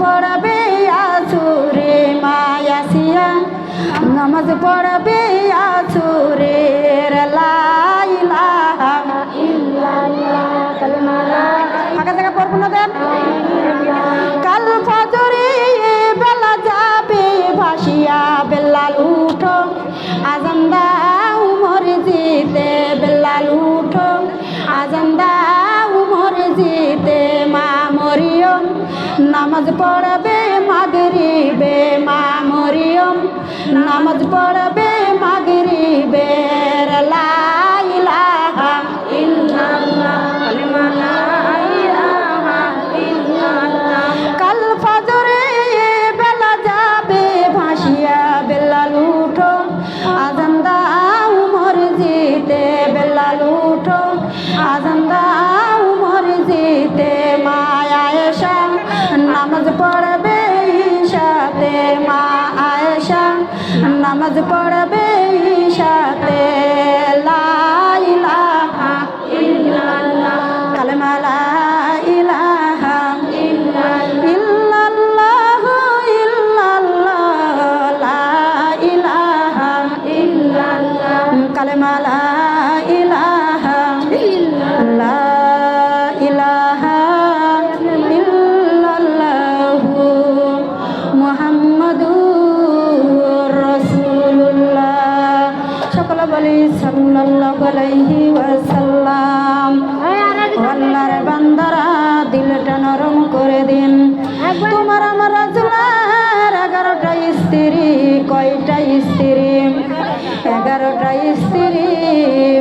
পড়াবে আসুরে মায়াসিয়া নামাজ পড়াবে আসুরে লা ইলাহা ইল্লাল্লাহ কালেমা লা ফাঁকা জায়গা পড়বো না দেন কাল ফজরে বেলা যাবে ভাসিয়া বেলাল উঠো আজান দাও মসজিদে বেলাল উঠো আজান দাও মসজিদে মা মরিয়ম নামাজ পড়াবে মাগরিবে মা মরিয়ম নামাজ পড়াবে মাগরিবে লা ইলাহা ইল্লাল্লাহ কালেমা লা ইলাহা ইল্লাল্লাহ কাল ফজরে বেলা যাবে ভাসিয়া বেলাল উঠো আজান দাও মসজিদে বেলাল উঠো আজান দাও মসজিদে মা আয়েশা নামাজ পড়বে ইশাতে মা আয়েশা নামাজ পড়বে ইশাতে লা ইলাহা ইল্লাল্লাহ কালেমা লা ইলাহা ইল্লাল্লাহ ইল্লাল্লাহ লা ইলাহা ইল্লাল্লাহ কালেমা লা ইলাহা ইল্লাল্লাহ ইলাহা ইল্লাল্লাহ মুহাম্মাদুর রাসূলুল্লাহ সকলে বলি সাল্লাল্লাহু আলাইহি ওয়াসাল্লাম আল্লাহর বান্দারা দিলটা নরম করে দিন তোমার আমার রাসূলের 11টা স্ত্রী কয়টা স্ত্রী 11টা স্ত্রী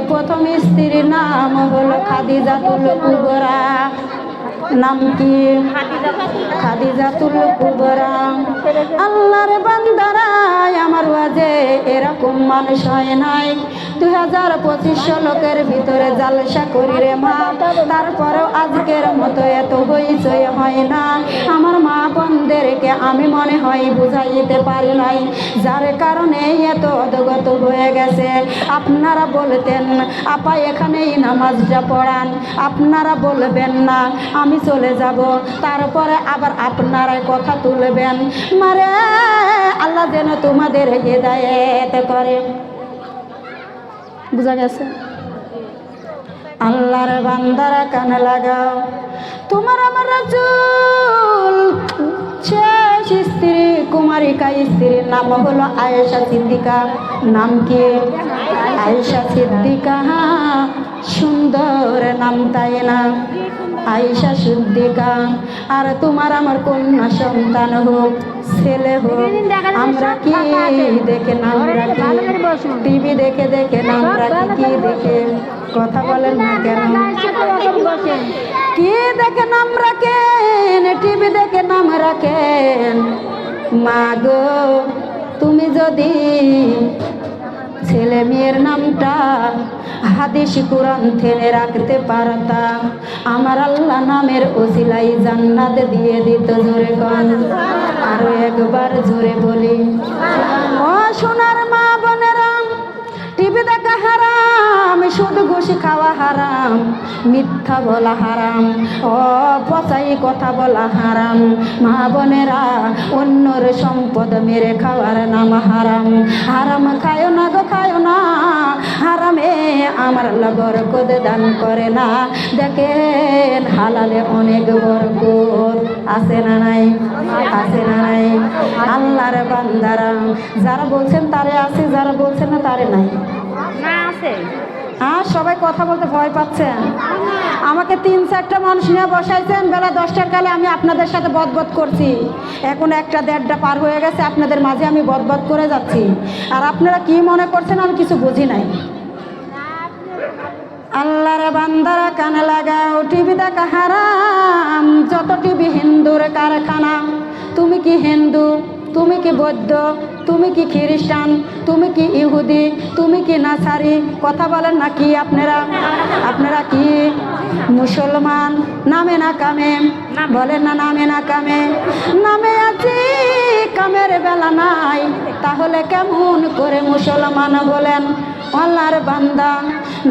প্রথম স্ত্রীর নাম হলো খাদিজাতুল কুবরা নাম কি খাদিজাতুল কুবরা আল্লাহর বান্দারা আমার ওয়াজে এরকম মানুষ হয় নাই 2025 লোকের ভিতরে জালসা করি রে মা তারপরেও আজকের মতো এত হইচই হয় না আমার মা বোনদেরকে আমি মনে হয় বুঝাইতে পারি নাই যার কারণে এত অধগত হয়ে গেছে আপনারা বলতেন আপা এখানেই নামাজটা পড়ান আপনারা বলবেন না আমি চলে যাব তারপরে আবার আপনারাই কথা তুলবেন মারে আল্লাহ যেন তোমাদের হেদায়েত করে বুঝা গেছে আল্লাহর বান্দারা কান লাগাও তোমার আমার রাসূল শেষ স্ত্রী কুমারিকা স্ত্রীর নাম হলো আয়েশা সিদ্দিকা নাম কি আয়েশা সিদ্দিকা সুন্দর নাম তাই না আয়েশা সিদ্দিকা আর তোমার আমার কন্যা সন্তান হোক ছেলে হোক আমরা কি দেখে নাম রাখি টিভি দেখে দেখে নাম রাখি কি দেখে কথা বলেন না কেন কি দেখে নাম রাখেন টিভি দেখে নাম রাখেন মা গো তুমি যদি ছেলে মেয়ের নামটা হাদিস কোরআন থেকে রাখতে পারতাম আমার আল্লাহ নামের ওসিলাই জান্নাত দিয়ে দিত জোরে কোন আরো একবার জোরে বলি ও সোনার মা বোনেরা টিভি দেখা হারাম সুদ ঘুষ খাওয়া হারাম মিথ্যা বলা হারাম ও পচাই কথা বলা হারাম মা বোনেরা অন্যর সম্পদ মেরে খাওয়ার নাম হারাম হারাম খায়ো না গো খায়ো না হারামে আমার আল্লাহ বরকত দান করে না দেখেন হালালে অনেক বরকত আছে না নাই আছে না নাই আল্লাহর বান্দারা যারা বলছেন তারে আছে যারা বলছেন না তারে নাই আর সবাই কথা বলতে ভয় পাচ্ছেন আমাকে 3-4টা মানুষ নিয়ে বসাইছেন বেলা 10টার কালে আমি আপনাদের সাথে বদবদ করছি এখন 1টা-1.5টা পার হয়ে গেছে আপনাদের মাঝে আমি বদবদ করে যাচ্ছি আর আপনারা কি মনে করছেন আমি কিছু বুঝি নাই আল্লাহর বান্দারা কানে লাগাও টিভি দেখা হারাম যত টিভি হিন্দুর কারখানা তুমি কি হিন্দু তুমি কি বৌদ্ধ তুমি কি খ্রিস্টান তুমি কি ইহুদি তুমি কি নাসারি কথা বলেন না কি আপনারা আপনারা কি মুসলমান নামে না কামে বলেন না নামে না কামে নামে আছি কামের বেলা নাই তাহলে কেমন করে মুসলমান বলেন আল্লাহর বান্দা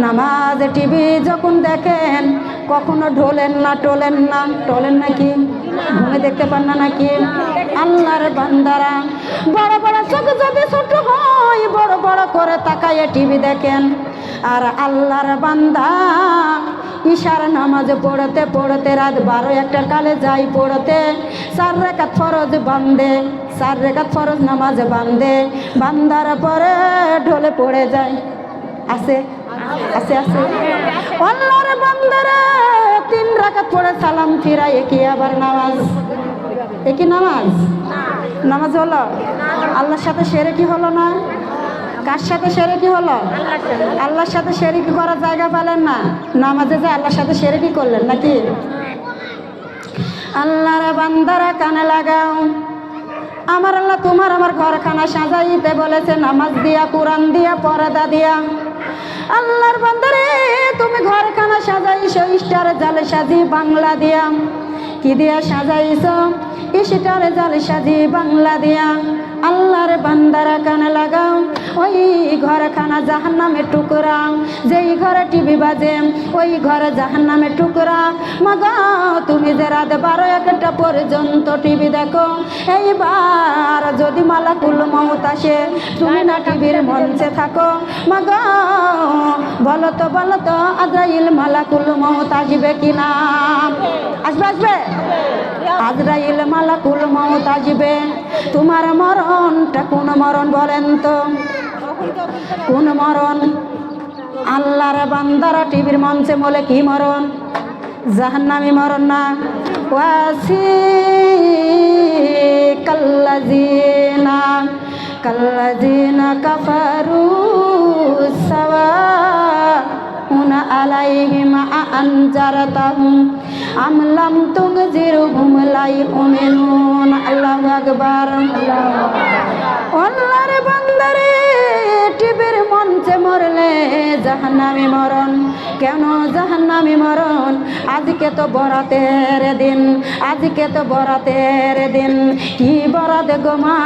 নামাজ টিভি যখন দেখেন কখনো ঢোলেন না টোলেন না, টোলেন নাকি? ঘুমে দেখতে পান না নাকি? আল্লাহর বান্দারা বড় বড় চোখ যদি ছোট হয় বড় বড় করে তাকাইয়ে টিভি দেখেন। আর আল্লাহর বান্দা ইশার নামাজ পড়তে পড়তে রাত 12-1টার কালে যাই পড়তে 4 রাকাত ফরজ বান্দে, 4 রাকাত ফরজ নামাজ বান্দে, বান্দার পরে ঢলে পড়ে যায়। আছে আছে আছে আল্লাহর বান্দারা 3 রাকাত পড়ে সালাম ফিরায়, কি আবার নামাজ? একই নামাজ? নামাজ হলো? আল্লাহর সাথে শিরকি হলো না? কার সাথে শিরকি হলো? আল্লাহর সাথে শিরকি করার জায়গা পেলেন না, নামাজে যে আল্লাহর সাথে শিরকি করলেন নাকি? আল্লাহর বান্দারা কানে লাগাও, আমার আল্লাহ তোমার আমার ঘরখানা সাজাইতে বলেছে নামাজ দিয়া, কোরআন দিয়া, পর্দা দিয়া। আল্লাহর বান্দারে তুমি ঘরখানা সাজাইছো স্টার জালে সাজি বাংলা দিয়া। কি দিয়া সাজাইছো? স্টার জালে সাজি বাংলা দিয়া। আল্লাহর বান্দারা কানে লাগাও, ওই ঘরখানা জাহান্নামের টুকরা, যেই ঘরে টিভি বাজে ওই ঘরে জাহান্নামের টুকরা। মাগো তুমি যে রাত 12-1টা পর্যন্ত টিভি দেখো, এইবার যদি মালাকুল মউত আসে তুমি না টিভির মঞ্চে থাকো, মাগো বলো তো আজরাইল মালাকুল মউত আসবে কিনা? আসবে আসবে? আজরাইল মালাকুল মউত আসবে। তোমার মরণটা কোন মরণ বলেন তো? কোন মরণ? আল্লাহর বান্দারা টিভির মঞ্চে বলে কি মরণ? জাহান্নামী মরণ না? ওয়াসি কাল্লাযিনা কাফারু সাওয়াউন আলাইহিম আনজারতাহুম আম লাম তুনজিরহুম লা ইউমিনুন। আল্লাহু আকবার। আল্লাহর বান্দারে টিভির মঞ্চে মরলে জাহান্নামী মরণ। কেন জাহান্নামী মরণ? আজকে তো বরাতের দিন, আজকে তো বরাতের দিন। কি বরাত গো মা?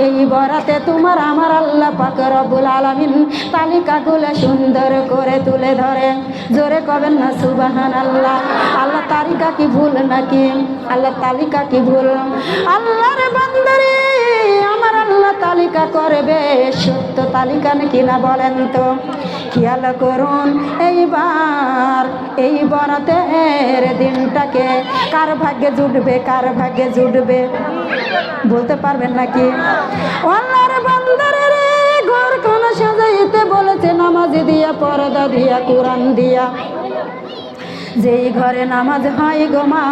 এই বরাতে তোমার আমার আল্লাহ পাক রব্বুল আলামিন তালিকাগুলো সুন্দর করে তুলে ধরে। জোরে কবেন না সুবহানাল্লাহ। আল্লাহ তালিকা কি ভুল নাকি? আল্লাহ তালিকা কি ভুল? আল্লাহর বান্দারে আমার আল্লাহ তালিকা করবে, সত্য তালিকা নাকি না বলেন তো? খেয়াল করুন এইবার এই বরাতের দিনটাকে কার ভাগ্যে জুটবে, কার ভাগ্যে জুটবে বলতে পারবেন নাকি? আল্লাহর বান্দারে রে ঘরখানা সাজাইতে বলেছে নামাজ দিয়া, পর্দা দিয়া, কোরআন দিয়া। যেই ঘরে নামাজ হয় গো মা,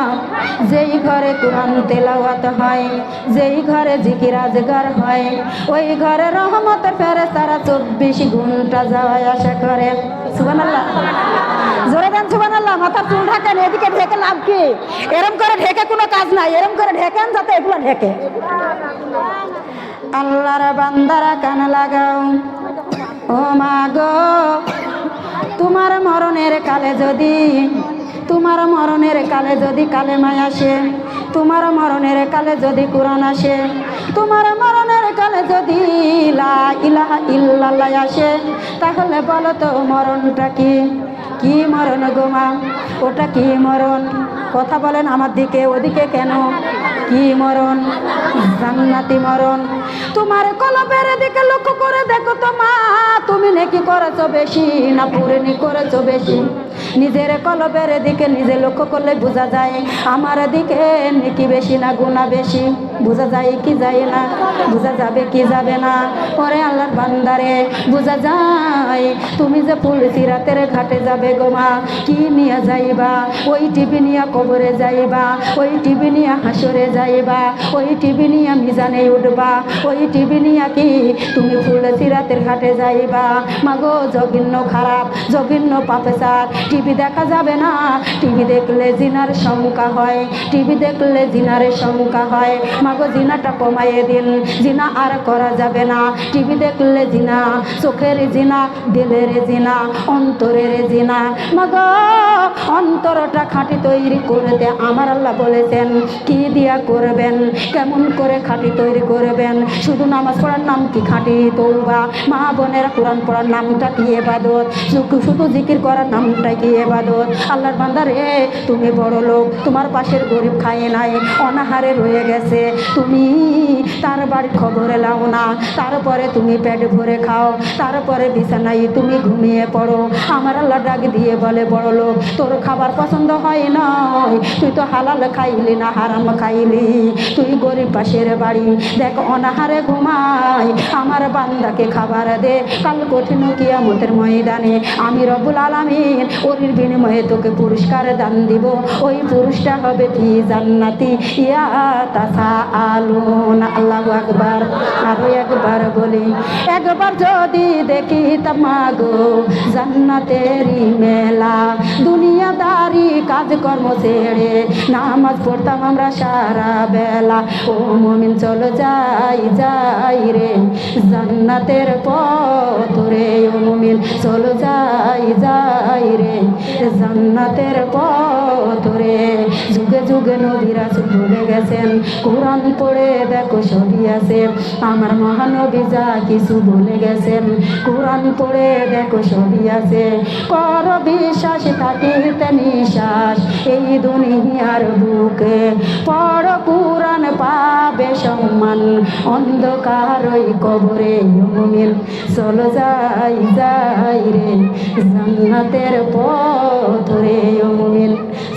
যেই ঘরে কোরআন তেলাওয়াত হয়, যেই ঘরে জিকির আজগার হয়, ওই ঘরে রহমতের ফেরেশতারা 24 ঘন্টা যাওয়া আসা করে। সুবহানাল্লাহ। জোরে দেন সুবহানাল্লাহ। মাথা চুল ঢাকেন, এদিকে ঢেকে লাভ কি? এরম করে ঢেকে কোনো কাজ নাই, এরম করে ঢেকেন যাতে এগুলো ঢেকে। আল্লাহর বান্দারা কান লাগাও, ও মা গো তোমার মরণের কালে যদি, তোমার মরণের কালে যদি কালেমায় আসে, তোমার মরণের কালে যদি কোরআন আসে, তোমার মরণের কালে যদি লা ইলাহা ইল্লাল্লাহ আসে, তাহলে বলো তো মরণটা কি? কি মরণ গো মা? ওটা কি মরণ? কথা বলেন আমার দিকে, ওদিকে কেন? কি মরণ? জান্নাতি মরণ। তোমার কলবের দিকে লক্ষ্য করে দেখো তো মা, তুমি নেকি করেছো বেশি না পুরনি করেছো বেশি? নিজের কলবের দিকে নিজে লক্ষ্য করলে বোঝা যায় আমার দিকে নেকি বেশি না গুনাহ বেশি। বোঝা যায় কি যায় না? বোঝা যাবে কি যাবে না? পরে আল্লাহর বান্দারে বোঝা যায় তুমি যে ফুলসিরাতের ঘাটে যাবে গো মা, কি নিয়ে যাইবা? ওই টিভি নিয়ে কবরে যাইবা, ওই টিভি নিয়ে হাসরে যাইবা, ওই টিভি নিয়ে মিজানে উঠবা, ওই টিভি নিয়ে কি তুমি ফুলসিরাতের ঘাটে যাইবা? মাগো জঘন্য খারাপ, জঘন্য পাপেচার টিভি দেখা যাবে না। টিভি দেখলে জিনার শঙ্কা হয়, টিভি দেখলে জিনারের শঙ্কা হয়। মাগো জিনাটা কমাইয়ে দিন, জিনা আর করা যাবে না। টিভি দেখলে জিনা, চোখের জিনা, দিলের জিনা, অন্তরের জিনা। মাগো অন্তরটা খাঁটি তৈরি করতে আমার আল্লাহ বলেছেন কি দিয়া করবেন, কেমন করে খাঁটি তৈরি করবেন? শুধু নামাজ পড়ার নাম কি খাঁটি তওবা? মা বোনেরা কোরআন পড়ার নামটা কি ইবাদত? শুধু জিকির করার নামটা কি ইবাদত। আল্লাহর বান্দা রে, তুমি বড় লোক, তোমার পাশের গরিব খায় নাই, অনাহারে রয়ে গেছে, তুমি তার বাড়ির খবরে লাও না, তারপরে তুমি পেট ভরে খাও, তারপরে বিছানায় তুমি ঘুমিয়ে পড়ো। আমার আল্লাহ ডাক দিয়ে বলে, বড় লোক, তোর খাবার পছন্দ হয় নয়, তুই তো হালাল খাইলি না হারাম খাইলি, তুই গরিব পাশের বাড়ি দেখ অনাহারে ঘুমাই, আমার বান্দাকে খাবার দে, কাল কঠিন কিয়ামতের ময়দানে আমি রব্বুল আলামিন ওর বিনিময়ে তোকে পুরস্কার দান দিব, ওই পুরুষটা হবে ফি জান্নাতি ইয়াতাসাআলুন। আল্লাহু আকবার। আরো একবার বলি, একবার যদি দেখি তামাগো জান্নাতেরই মেলা, দুনিয়াদারি কাজকর্ম ছেড়ে নামাজ পড়তাম আমরা সারা বেলা, ও মুমিন চলো যাই যাই রে জান্নাতের পথ রে, ও মুমিন চলো যাই যাই রে জান্নাতের পথ রে। যুগে যুগে নবীরা বলে গেছেন, কোরআন পড়ে দেখো সবই আছে, আমার মহানবী যা কিছু বলে গেছেন, কোরআন পড়ে দেখো সবই আছে। কর বিশ্বাস থাকিতে নিশ্বাস এই দুনিয়ার বুকে, পড় কোরআন পাবে সম্মান অন্ধকার ওই কবরে, মুমিন চলো যাই যাই রে জান্নাতের পথ রে, মুমিন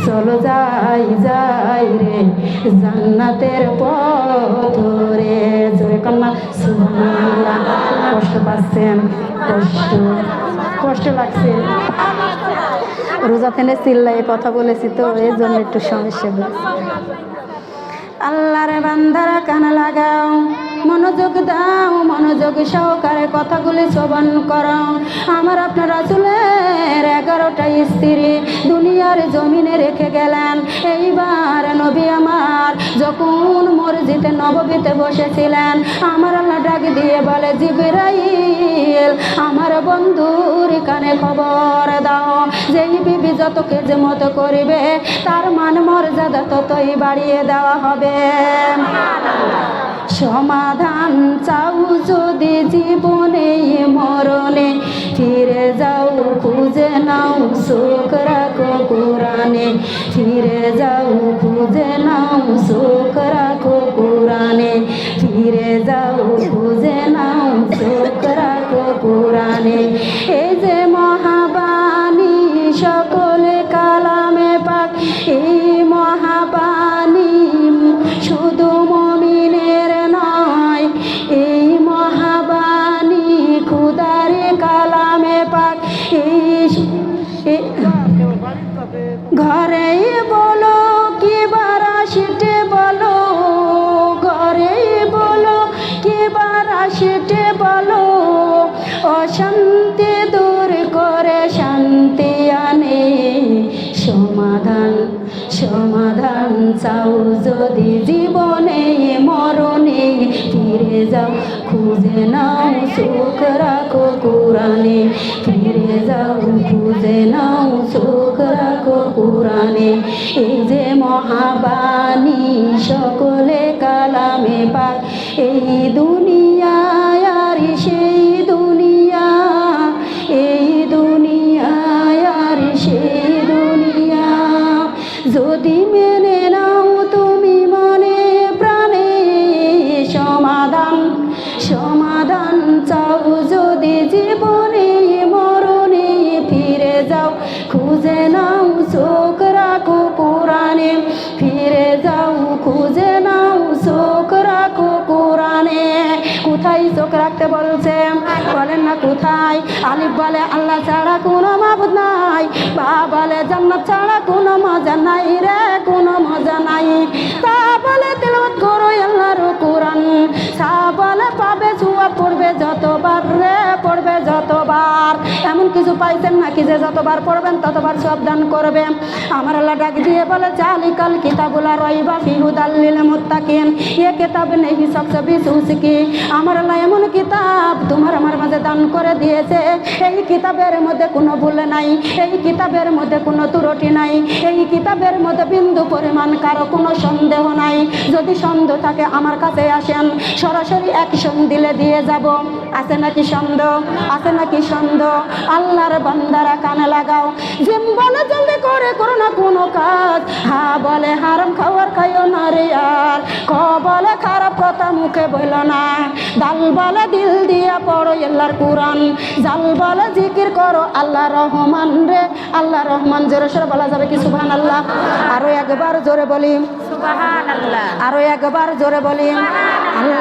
চলো যাই যাই রে জান্নাতের পথ রে। জোরে কন্যা সুবহানাল্লাহ। কষ্ট পাচ্ছেন? কষ্ট লাগছে? রোজা থেকে চিল্লাই কথা বলেছি তো, এই জন্য একটু সমস্যা হয়েছে। আল্লাহর বান্দারা কান লাগাও, মনোযোগ দাও, মনোযোগ সহকারে কথাগুলি শ্রবণ করো। আমার আপনার রাসূলের 11টা স্ত্রী দুনিয়ার জমিনে রেখে গেলেন। এইবার নবী আমার যখন মসজিদে নববীতে বসেছিলেন, আমার আল্লাহ ডাক দিয়ে বলে, জিবরাইল আমার বন্ধুর কানে খবর দাও, যেই বিবি যত খেজমত করিবে তার মান মর্যাদা ততই বাড়িয়ে দেওয়া হবে। সমাধান চাও যদি জীবনে মরণে, ফিরে যাও খুঁজে নাও সুখ রাখো কোরআনে, ফিরে যাও খুঁজে নাও সুখ রাখো কোরআনে, ফিরে যাও খুঁজে নাও সুখ রাখো কোরআনে। এই যে মহাবাণী সকলে কালামে পাক, এই মহাবাণী শুধু মুমিনের নয়, এই মহাবাণী খুদারে কালামে পাক। ঘরে বলো কি বারাসিটে বলো, ঘরে বলো কি বারাসিটে বলো, অশান্তি দূর করে শান্তি আনে। সমাধান সমাধান চাও যদি জীবনে মরণে, ফিরে যাও খুঁজে নাও সুখ রাখো কোরআনে, ফিরে যাও খুঁজে নাও সুখ রাখো কোরআনে। এই যে মহাবাণী সকলে কালামে পাক, এই দুনিয়ায় আর সেই দুনিয়া, এই দুনিয়ায় আর সেই দুনিয়া, যদি মেনে নাও তুমি মনে প্রাণে। সমাধান সমাধান চাও যদি জীবনে মরণে, ফিরে যাও খুঁজে নাও চোখ রাখো কোরআনে, ফিরে যাও খুঁজে নাও চোখ রাখো কোরআনে। কোথায় চোখ রাখতে বলছে? বলেন না কোথায়? আলিফ বলে আল্লাহ ছাড়া কোনো মাবুদ নাই, বা বলে জান্নাত ছাড়া কোনো মজা নাই রে, কোনো মজা নাই। তা বলে তিলাওয়াত করো আল্লাহর কোরআন, সা বলে পাবে সুয়া পড়বে যতবার রে, পড়বে যতবার। এমন কিছু পাইছেন নাকি যে যতবার পড়বেন ততবার সব দান করবে? আমার আল্লাহ ডাক দিয়ে বলে, জালিকাল কিতাবুলা রাইবা ফি হুদাল লিল মুত্তাকিন, এ কিতাব নেহি সবসে বিশুসকি। আমার আল্লাহ এমন কিতাব তোমার আমার মাঝে দান করে দিয়েছে, এই কিতাবের মধ্যে কোনো ভুল নাই, এই কিতাবের মধ্যে কোনো ত্রুটি নাই, এই কিতাবের মধ্যে বিন্দু পরিমাণ কারো কোনো সন্দেহ নাই। যদি সন্দেহ থাকে আমার কাছে আসেন, সরাসরি অ্যাকশন দিলে দিয়ে যাব। আছে নাকি সন্দেহ? আছে নাকি সন্দ আল্লাহর বান্দারা কানে লাগাও জিম বলে জলদি করে করো না কোনো কাজ হা বলে হারাম খাওয়ার খাইও না রে আর ক বলে খারাপ কথা মুখে বইল না দাল বলে দিল দিয়া পড়ো আল্লাহর কুরআন জাল বলে জিকির করো আল্লাহ রহমান রে আল্লাহ রহমান জোরে সোরে বলা যাবে কি সুবহানাল্লাহ আরো একবার জোরে বলি সুবহানাল্লাহ আরো একবার জোরে বলি আল্লাহ